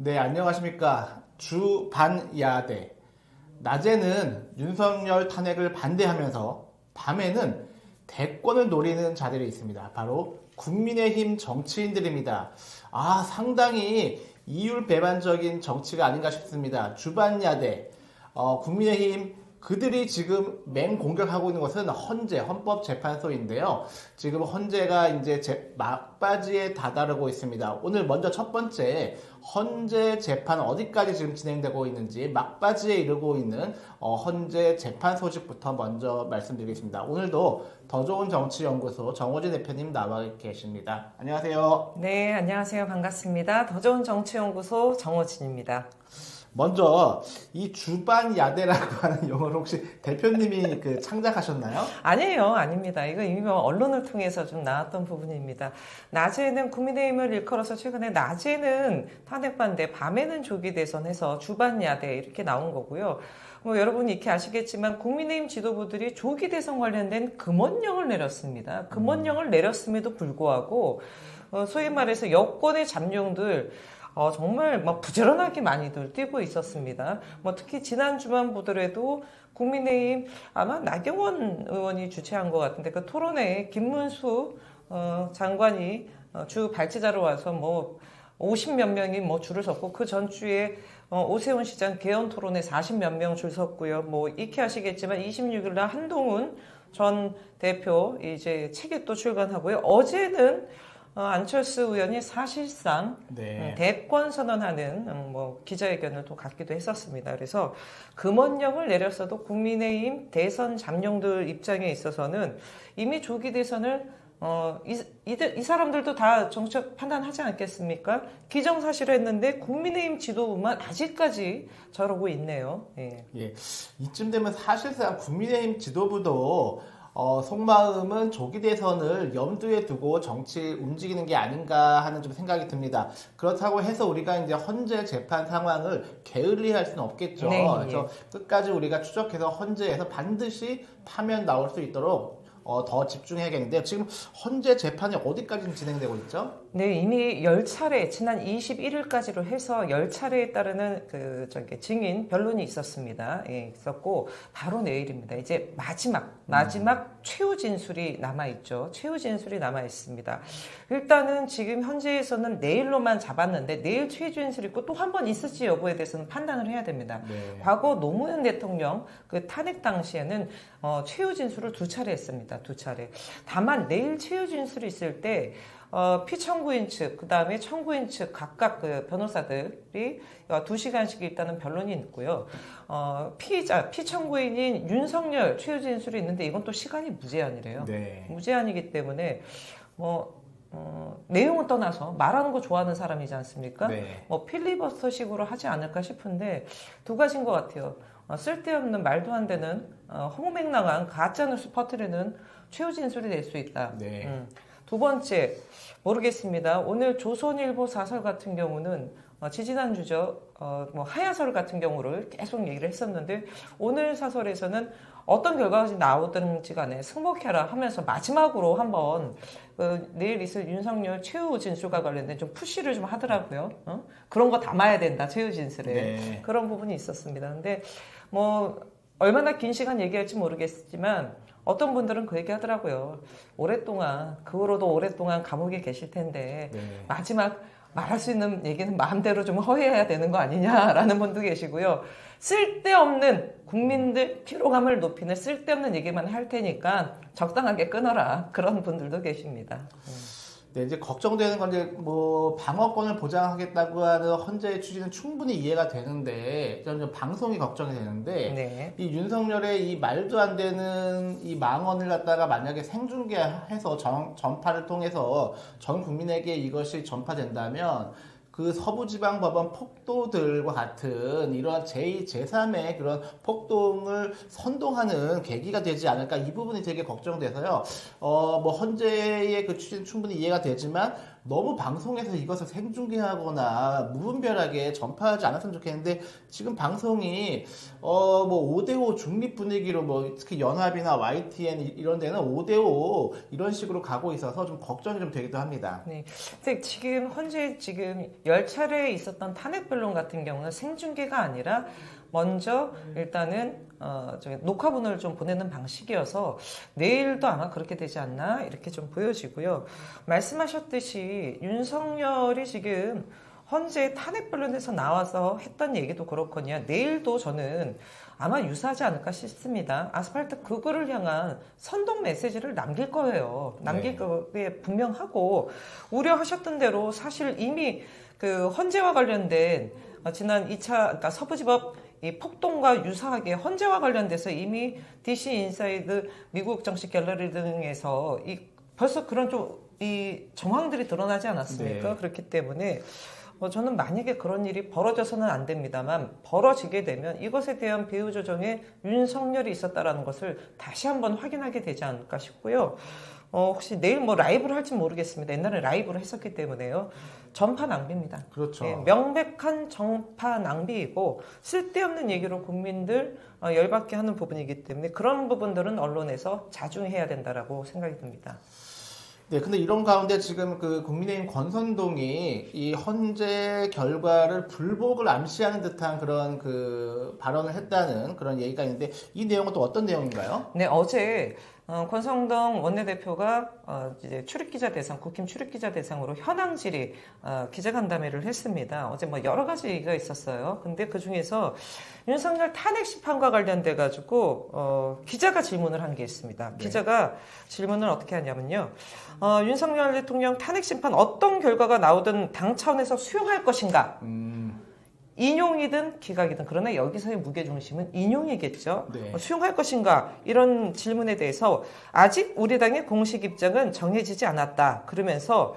네, 안녕하십니까. 주반야대. 낮에는 윤석열 탄핵을 반대하면서 밤에는 대권을 노리는 자들이 있습니다. 바로 국민의힘 정치인들입니다. 상당히 이율배반적인 정치가 아닌가 싶습니다. 주반야대. 국민의힘 그들이 지금 맹공격하고 있는 것은 헌재, 헌법재판소인데요. 지금 헌재가 이제 막바지에 다다르고 있습니다. 오늘 먼저 첫 번째 헌재 재판 어디까지 지금 진행되고 있는지 막바지에 이르고 있는 헌재 재판 소식부터 먼저 말씀드리겠습니다. 오늘도 더 좋은 정치연구소 정호진 대표님 나와 계십니다. 안녕하세요. 네, 안녕하세요. 반갑습니다. 더 좋은 정치연구소 정호진입니다. 먼저 이 주반야대라고 하는 용어를 혹시 대표님이 창작하셨나요? 아니에요. 아닙니다. 이거 이미 언론을 통해서 좀 나왔던 부분입니다. 낮에는 국민의힘을 일컬어서 최근에 낮에는 탄핵 반대, 밤에는 조기 대선해서 주반야대 이렇게 나온 거고요. 여러분이 이렇게 아시겠지만 국민의힘 지도부들이 조기 대선 관련된 금원령을 내렸습니다. 금원령을 내렸음에도 불구하고 소위 말해서 여권의 잠룡들 정말 부지런하게 많이들 뛰고 있었습니다. 특히 지난주만 보더라도 국민의힘 아마 나경원 의원이 주최한 것 같은데 그 토론회에 김문수 장관이 주 발제자로 와서 50몇 명이 줄을 섰고 그 전주에 오세훈 시장 개헌 토론회 40몇 명 줄 섰고요. 익히 아시겠지만 26일 날 한동훈 전 대표 이제 책에 또 출간하고요. 어제는 안철수 의원이 사실상 대권 선언하는 기자회견을 또 갖기도 했었습니다. 그래서 금원령을 내렸어도 국민의힘 대선 잠룡들 입장에 있어서는 이미 조기 대선을 이 사람들도 다 정책 판단하지 않겠습니까? 기정사실을 했는데 국민의힘 지도부만 아직까지 저러고 있네요. 예. 이쯤 되면 사실상 국민의힘 지도부도 속마음은 조기 대선을 염두에 두고 정치 움직이는 게 아닌가 하는 좀 생각이 듭니다. 그렇다고 해서 우리가 이제 헌재 재판 상황을 게을리할 수는 없겠죠. 네, 그래서 끝까지 우리가 추적해서 헌재에서 반드시 파면 나올 수 있도록 더 집중해야겠는데요. 지금 헌재 재판이 어디까지 진행되고 있죠? 네, 이미 10차례, 지난 21일까지로 해서 10차례에 따르는 증인 변론이 있었습니다. 예, 있었고, 바로 내일입니다. 이제 마지막 최후 진술이 남아있죠. 최후 진술이 남아있습니다. 일단은 지금 현재에서는 내일로만 잡았는데, 내일 최후 진술이 있고 또 한 번 있을지 여부에 대해서는 판단을 해야 됩니다. 네. 과거 노무현 대통령 그 탄핵 당시에는 최후 진술을 2차례 했습니다. 2차례. 다만 내일 최후 진술이 있을 때, 피청구인 측, 그 다음에 청구인 측 각각 그 변호사들이 2시간씩 일단은 변론이 있고요. 피청구인인 윤석열 최후 진술이 있는데 이건 또 시간이 무제한이래요. 네. 무제한이기 때문에 내용을 떠나서 말하는 거 좋아하는 사람이지 않습니까? 네. 필리버스터식으로 하지 않을까 싶은데 두 가지인 것 같아요. 쓸데없는 말도 안 되는 허무맹랑한 가짜뉴스 퍼뜨리는 최후 진술이 될 수 있다. 네. 두 번째, 모르겠습니다. 오늘 조선일보 사설 같은 경우는 지지난주죠. 하야설 같은 경우를 계속 얘기를 했었는데 오늘 사설에서는 어떤 결과가 나오든지 간에 승복해라 하면서 마지막으로 한번 내일 있을 윤석열 최후 진술과 관련된 좀 푸시를 좀 하더라고요. 그런 거 담아야 된다, 최후 진술에. 네. 그런 부분이 있었습니다. 근데 얼마나 긴 시간 얘기할지 모르겠지만 어떤 분들은 그 얘기 하더라고요. 그 후로도 오랫동안 감옥에 계실 텐데 마지막 말할 수 있는 얘기는 마음대로 좀 허해야 되는 거 아니냐라는 분도 계시고요. 쓸데없는 국민들 피로감을 높이는 쓸데없는 얘기만 할 테니까 적당하게 끊어라. 그런 분들도 계십니다. 네, 이제 걱정되는 건 이제 방어권을 보장하겠다고 하는 헌재의 취지는 충분히 이해가 되는데, 저는 방송이 걱정이 되는데, 네. 이 윤석열의 이 말도 안 되는 이 망언을 갖다가 만약에 생중계해서 전파를 통해서 전 국민에게 이것이 전파된다면, 그 서부지방법원 폭도들과 같은 이러한 제2, 제3의 그런 폭동을 선동하는 계기가 되지 않을까, 이 부분이 되게 걱정돼서요. 헌재의 그 취지는 충분히 이해가 되지만 너무 방송에서 이것을 생중계하거나 무분별하게 전파하지 않았으면 좋겠는데 지금 방송이 뭐 5대5 중립 분위기로 뭐 특히 연합이나 YTN 이런 데는 5대5 이런 식으로 가고 있어서 좀 걱정이 좀 되기도 합니다. 네. 근데 지금 현재 지금 10차례에 있었던 탄핵 변론 같은 경우는 생중계가 아니라 먼저 일단은 녹화본을 좀 보내는 방식이어서 내일도 아마 그렇게 되지 않나 이렇게 좀 보여지고요. 말씀하셨듯이 윤석열이 지금 현재 탄핵 변론에서 나와서 했던 얘기도 그렇거든요. 내일도 저는 아마 유사하지 않을까 싶습니다. 아스팔트 극우를 향한 선동 메시지를 남길 거예요. 남길 게 분명하고 우려하셨던 대로 사실 이미 그 헌재와 관련된 지난 2차 그러니까 서부지법 이 폭동과 유사하게 헌재와 관련돼서 이미 DC 인사이드 미국 정치 갤러리 등에서 벌써 그런 이 정황들이 드러나지 않았습니까? 네. 그렇기 때문에 저는 만약에 그런 일이 벌어져서는 안 됩니다만 벌어지게 되면 이것에 대한 배후 조정에 윤석열이 있었다라는 것을 다시 한번 확인하게 되지 않을까 싶고요. 혹시 내일 뭐 라이브를 할지 모르겠습니다. 옛날에 라이브를 했었기 때문에요. 전파 낭비입니다. 그렇죠. 네, 명백한 전파 낭비이고 쓸데없는 얘기로 국민들 열받게 하는 부분이기 때문에 그런 부분들은 언론에서 자중해야 된다라고 생각이 듭니다. 네, 근데 이런 가운데 지금 그 국민의힘 권선동이 이 헌재 결과를 불복을 암시하는 듯한 그런 그 발언을 했다는 그런 얘기가 있는데 이 내용은 또 어떤 내용인가요? 네, 어제 권성동 원내대표가 이제 출입기자 대상, 국힘 출입기자 대상으로 현황 질의 기자간담회를 했습니다. 어제 뭐 여러 가지 얘기가 있었어요. 근데 그 중에서 윤석열 탄핵 심판과 관련돼 가지고 기자가 질문을 한 게 있습니다. 네. 기자가 질문을 어떻게 하냐면요. 윤석열 대통령 탄핵 심판 어떤 결과가 나오든 당 차원에서 수용할 것인가? 인용이든 기각이든 그러나 여기서의 무게중심은 인용이겠죠. 네. 수용할 것인가 이런 질문에 대해서 아직 우리 당의 공식 입장은 정해지지 않았다. 그러면서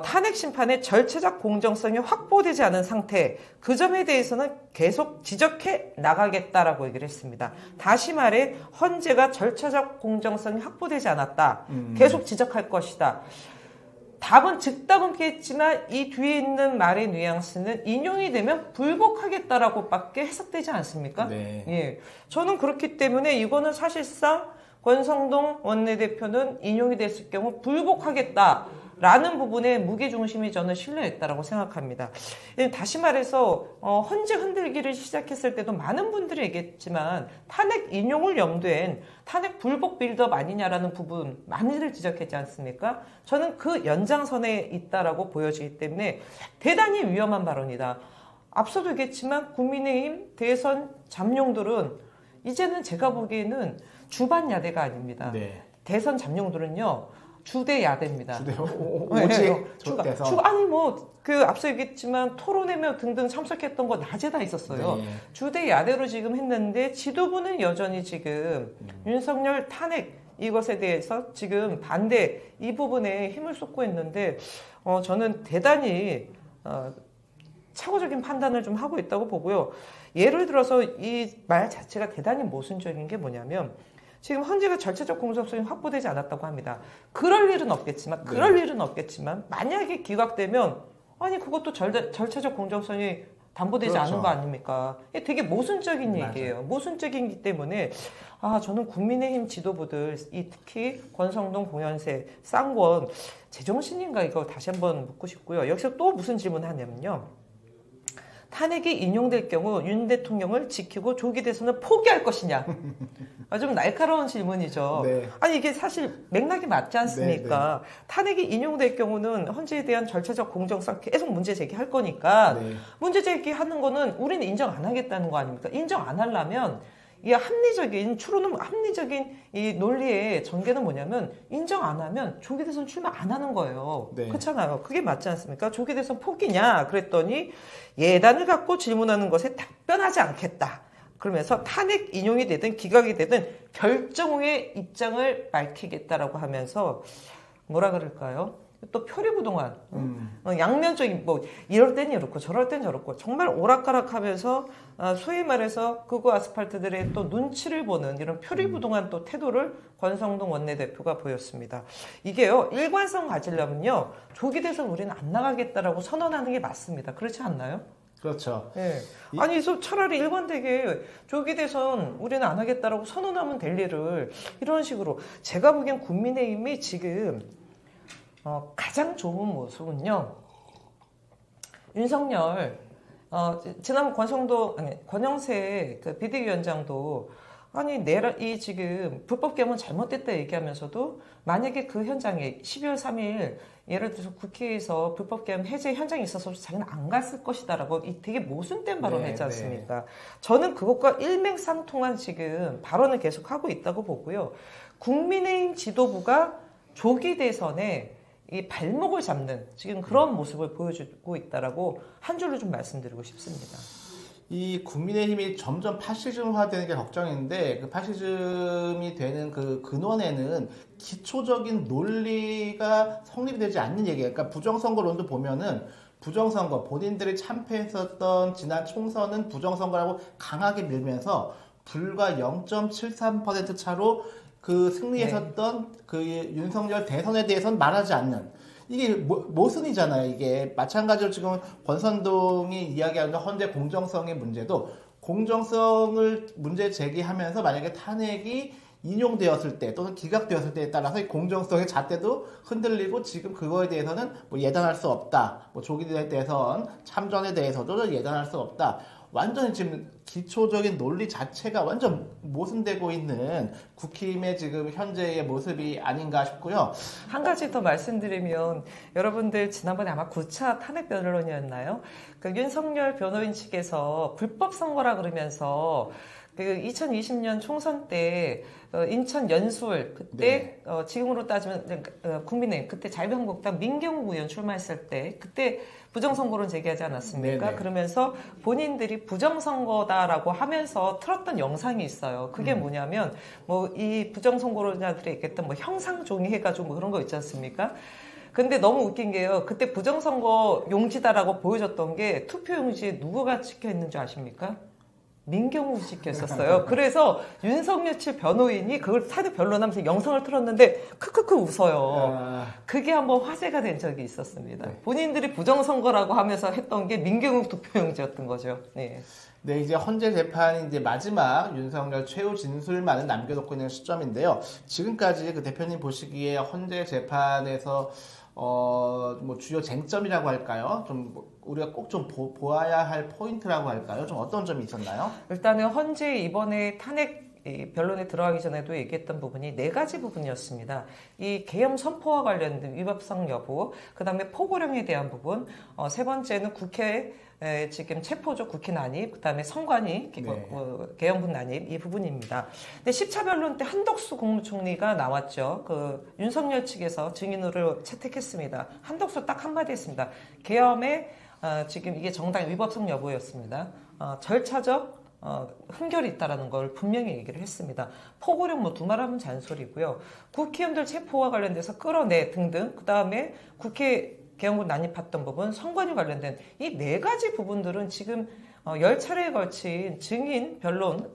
탄핵 심판의 절차적 공정성이 확보되지 않은 상태 그 점에 대해서는 계속 지적해 나가겠다라고 얘기를 했습니다. 다시 말해 헌재가 절차적 공정성이 확보되지 않았다. 계속 지적할 것이다. 답은 즉답은겠지만 이 뒤에 있는 말의 뉘앙스는 인용이 되면 불복하겠다라고 밖에 해석되지 않습니까? 네. 예. 저는 그렇기 때문에 이거는 사실상 권성동 원내대표는 인용이 됐을 경우 불복하겠다라는 부분에 무게중심이 저는 실려있다라고 생각합니다. 다시 말해서 헌재 흔들기를 시작했을 때도 많은 분들이 얘기했지만 탄핵 인용을 염두엔 탄핵 불복 빌드업 아니냐라는 부분 많이들 지적했지 않습니까? 저는 그 연장선에 있다라고 보여지기 때문에 대단히 위험한 발언이다. 앞서도 얘기했지만 국민의힘 대선 잠룡들은 이제는 제가 보기에는 주반 야대가 아닙니다. 네. 대선 잠룡들은요. 주대 야대입니다. 오직 대선. 아니 뭐 그 앞서 얘기했지만 토론회며 등등 참석했던 거 낮에 다 있었어요. 네. 주대 야대로 지금 했는데 지도부는 여전히 지금 윤석열 탄핵 이것에 대해서 지금 반대 이 부분에 힘을 쏟고 있는데 저는 대단히 착오적인 판단을 좀 하고 있다고 보고요. 예를 들어서 이 말 자체가 대단히 모순적인 게 뭐냐면 지금 헌재가 절차적 공정성이 확보되지 않았다고 합니다. 그럴 일은 없겠지만 만약에 기각되면 아니 그것도 절차적 공정성이 담보되지 그렇죠. 않은 거 아닙니까? 이게 되게 모순적인 얘기예요. 모순적이기 때문에 저는 국민의힘 지도부들 특히 권성동, 공연세, 쌍권 제정신인가 이거 다시 한번 묻고 싶고요. 여기서 또 무슨 질문을 하냐면요. 탄핵이 인용될 경우 윤 대통령을 지키고 조기 대선을 포기할 것이냐. 좀 날카로운 질문이죠. 네. 아니 이게 사실 맥락이 맞지 않습니까? 네. 탄핵이 인용될 경우는 헌재에 대한 절차적 공정성 계속 문제 제기할 거니까 네. 문제 제기하는 거는 우리는 인정 안 하겠다는 거 아닙니까? 인정 안 하려면 이 합리적인 이 논리의 전개는 뭐냐면 인정 안 하면 조기 대선 출마 안 하는 거예요. 네. 그렇잖아요. 그게 맞지 않습니까? 조기 대선 포기냐 그랬더니 예단을 갖고 질문하는 것에 답변하지 않겠다. 그러면서 탄핵 인용이 되든 기각이 되든 결정 후에 입장을 밝히겠다라고 하면서 뭐라 그럴까요? 또 표리부동한 양면적인 뭐 이럴 땐 이렇고 저럴 땐 저렇고 정말 오락가락하면서 소위 말해서 극우 아스팔트들의 또 눈치를 보는 이런 표리부동한 또 태도를 권성동 원내대표가 보였습니다. 이게요 일관성 가지려면요 조기 대선 우리는 안 나가겠다라고 선언하는 게 맞습니다. 그렇지 않나요? 그렇죠. 네. 아니, 차라리 일관되게 조기 대선 우리는 안 하겠다라고 선언하면 될 일을 이런 식으로 제가 보기엔 국민의힘이 지금 가장 좋은 모습은요. 윤석열 지난번 권영세 그 비대위원장도 이 지금 불법 개헌 잘못됐다 얘기하면서도 만약에 그 현장에 12월 3일 예를 들어서 국회에서 불법 개헌 해제 현장에 있어서 자기는 안 갔을 것이다라고 되게 모순된 발언을 했지 않습니까? 네. 저는 그것과 일맥상통한 지금 발언을 계속하고 있다고 보고요. 국민의힘 지도부가 조기 대선에 이 발목을 잡는 지금 그런 모습을 보여주고 있다라고 한 줄로 좀 말씀드리고 싶습니다. 이 국민의힘이 점점 파시즘화되는 게 걱정인데 그 파시즘이 되는 그 근원에는 기초적인 논리가 성립되지 않는 얘기예요. 그러니까 부정선거론도 보면은 부정선거 본인들이 참패했었던 지난 총선은 부정선거라고 강하게 밀면서 불과 0.73% 차로 그 승리했었던 그 윤석열 대선에 대해서는 말하지 않는 이게 모순이잖아요. 이게 마찬가지로 지금 권선동이 이야기하는 헌재 공정성의 문제도 공정성을 문제 제기하면서 만약에 탄핵이 인용되었을 때 또는 기각되었을 때에 따라서 이 공정성의 잣대도 흔들리고 지금 그거에 대해서는 뭐 예단할 수 없다. 뭐 조기 대선 참전에 대해서도 예단할 수 없다. 완전히 지금 기초적인 논리 자체가 완전 모순되고 있는 국힘의 지금 현재의 모습이 아닌가 싶고요. 한 가지 더 말씀드리면 여러분들 지난번에 아마 9차 탄핵 변론이었나요? 그 윤석열 변호인 측에서 불법 선거라 그러면서 그 2020년 총선 때 인천 연수울 그때 네. 지금으로 따지면 국민의힘 그때 자유한국당 민경우 의원 출마했을 때 그때 부정선거론 제기하지 않았습니까? 네네. 그러면서 본인들이 부정선거다라고 하면서 틀었던 영상이 있어요. 그게 뭐냐면 뭐 이 부정선거론자들이 얘기했던 뭐 형상 종이 해가지고 뭐 그런 거 있지 않습니까? 근데 너무 웃긴 게요. 그때 부정선거 용지다라고 보여줬던 게 투표용지에 누구가 찍혀있는 줄 아십니까? 민경우 찍혔었어요. 그래서 윤석열 측 변호인이 그걸 탄핵 변론하면서 영상을 틀었는데 크크크 웃어요. 그게 한번 화제가 된 적이 있었습니다. 본인들이 부정선거라고 하면서 했던 게 민경우 투표용지였던 거죠. 네. 네, 이제 헌재 재판이 이제 마지막 윤석열 최후 진술만을 남겨놓고 있는 시점인데요. 지금까지 그 대표님 보시기에 헌재 재판에서 뭐 주요 쟁점이라고 할까요? 좀 우리가 꼭 좀 보아야 할 포인트라고 할까요? 좀 어떤 점이 있었나요? 일단은 헌재 이번에 탄핵 변론에 들어가기 전에도 얘기했던 부분이 4가지 부분이었습니다. 이 계엄 선포와 관련된 위법성 여부, 그 다음에 포고령에 대한 부분, 세 번째는 국회 지금 체포조 국회 난입, 그 다음에 선관위 계엄군 난입 이 부분입니다. 근데 10차 변론 때 한덕수 국무총리가 나왔죠. 그 윤석열 측에서 증인으로 채택했습니다. 한덕수 딱 한마디 했습니다. 계엄에 지금 이게 정당 위법성 여부였습니다. 절차적 흠결이 있다라는 걸 분명히 얘기를 했습니다. 포고령 뭐 두말하면 잔소리고요. 국회의원들 체포와 관련돼서 끌어내 등등. 그 다음에 국회 계엄군 난입했던 부분, 선관위 관련된 이 4가지 부분들은 지금 10차례에 걸친 증인 변론,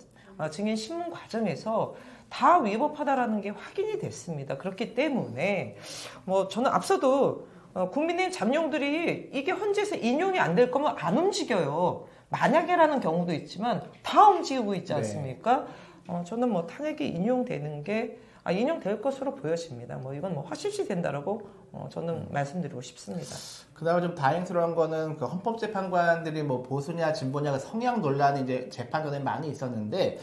증인 신문 과정에서 다 위법하다라는 게 확인이 됐습니다. 그렇기 때문에 뭐 저는 앞서도 국민의힘 잠룡들이 이게 헌재에서 인용이 안 될 거면 안 움직여요. 만약에라는 경우도 있지만 다 움직이고 있지 않습니까? 네. 저는 뭐 탄핵이 인용되는 게 인용될 것으로 보여집니다. 뭐 이건 뭐 확실시 된다라고 저는 말씀드리고 싶습니다. 그나마 좀 다행스러운 거는 그 헌법재판관들이 뭐 보수냐 진보냐 성향 논란이 이제 재판 전에 많이 있었는데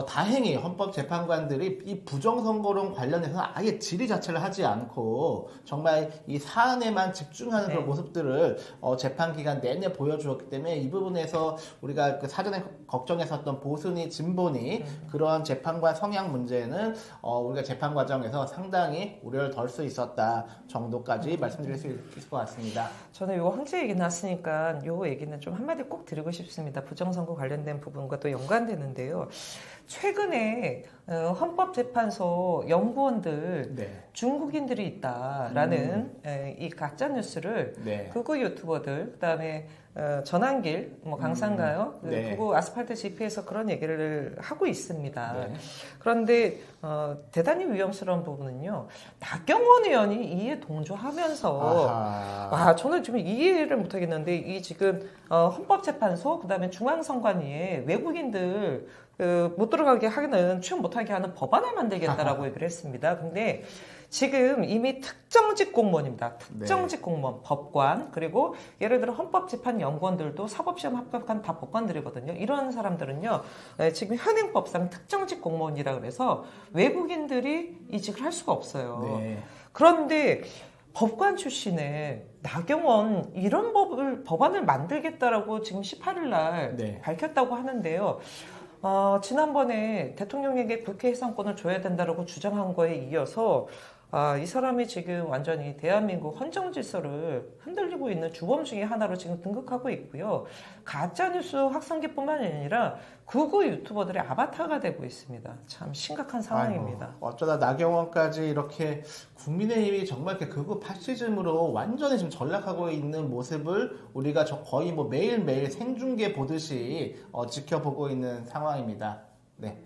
다행히 헌법재판관들이 이 부정선거론 관련해서는 아예 질의 자체를 하지 않고 정말 이 사안에만 집중하는 그런 모습들을 재판 기간 내내 보여주었기 때문에 이 부분에서 우리가 그 사전에 걱정했었던 보수니 진보니 그러한 재판관 성향 문제는 우리가 재판 과정에서 상당히 우려를 덜 수 있었다 정도까지 말씀드릴 수 있을 것 같습니다. 저는 이거 헌재 얘기 나왔으니까 이 얘기는 좀 한마디 꼭 드리고 싶습니다. 부정선거 관련된 부분과 또 연관되는데요. 최근에 헌법재판소 연구원들 네. 중국인들이 있다라는 이 가짜 뉴스를 네. 극우 유튜버들 그다음에 전환길 뭐 강산가요 네. 극우 아스팔트 GP에서 그런 얘기를 하고 있습니다. 네. 그런데 대단히 위험스러운 부분은요. 나경원 의원이 이에 동조하면서 저는 지금 이해를 못하겠는데 이 지금 헌법재판소 그다음에 중앙선관위에 외국인들 못 들어가게 하는 취업 못하게 하는 법안을 만들겠다라고 얘기를 했습니다. 근데 지금 이미 특정직 공무원입니다. 특정직 공무원, 법관, 그리고 예를 들어 헌법재판연구원들도 사법시험 합격한 다 법관들이거든요. 이런 사람들은요, 지금 현행법상 특정직 공무원이라 그래서 외국인들이 이직을 할 수가 없어요. 네. 그런데 법관 출신의 나경원 이런 법안을 만들겠다라고 지금 18일 날 네. 밝혔다고 하는데요. 지난번에 대통령에게 국회 해산권을 줘야 된다라고 주장한 거에 이어서 이 사람이 지금 완전히 대한민국 헌정 질서를 흔들리고 있는 주범 중에 하나로 지금 등극하고 있고요. 가짜뉴스 확산기뿐만 아니라 극우 유튜버들의 아바타가 되고 있습니다. 참 심각한 상황입니다. 아이고, 어쩌다 나경원까지 이렇게 국민의힘이 정말 이렇게 극우 파시즘으로 완전히 지금 전락하고 있는 모습을 우리가 거의 뭐 매일매일 생중계 보듯이 지켜보고 있는 상황입니다. 네.